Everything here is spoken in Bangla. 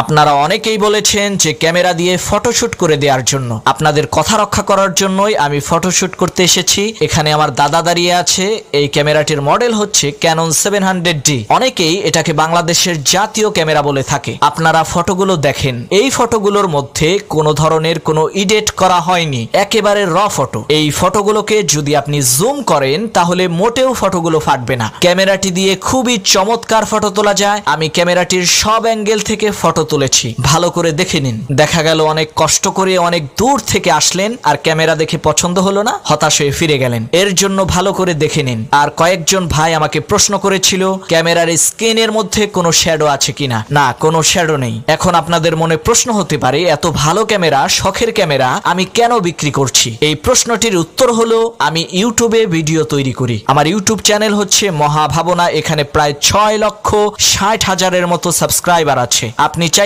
আপনারা অনেকেই বলেছেন যে ক্যামেরা দিয়ে ফটোশুট করে দেওয়ার জন্য। আপনাদের কথা রক্ষা করার জন্যই আমি ফটোশুট করতে এসেছি। এখানে আমার দাদা দাঁড়িয়ে আছে। এই ক্যামেরাটির মডেল হচ্ছে ক্যানন 700D। অনেকেই এটাকে বাংলাদেশের জাতীয় ক্যামেরা বলে থাকে। আপনারা ফটোগুলো দেখেন, এই ফটোগুলোর মধ্যে কোনো ধরনের কোনো এডিট করা হয়নি, একেবারে র ফটো। এই ফটোগুলোকে যদি আপনি জুম করেন তাহলে মোটেও ফটোগুলো ফাটবে না। ক্যামেরাটি দিয়ে খুবই চমৎকার ফটো তোলা যায়। আমি ক্যামেরাটির সব অ্যাঙ্গেল থেকে ফটো তুলেছি, ভালো করে দেখে নিন। দেখা গেল অনেক কষ্ট করে অনেক দূর থেকে আসলেন আর ক্যামেরা দেখে পছন্দ হলো না, হতাশ হয়ে ফিরে গেলেন। এর জন্য ভালো করে দেখে নিন। আর কয়েকজন ভাই আমাকে প্রশ্ন করেছিল ক্যামেরার স্ক্রিনের মধ্যে কোনো শ্যাডো আছে কিনা। না, কোনো শ্যাডো নেই। এখন আপনাদের মনে প্রশ্ন হতে পারে এত ভালো ক্যামেরা, শখের ক্যামেরা আমি কেন বিক্রি করছি? এই প্রশ্নটির উত্তর হলো আমি ইউটিউবে ভিডিও তৈরি করি। আমার ইউটিউব চ্যানেল হচ্ছে মহাভাবনা। এখানে প্রায় 6,60,000-এর মতো সাবস্ক্রাইবার আছে। আপনি চাই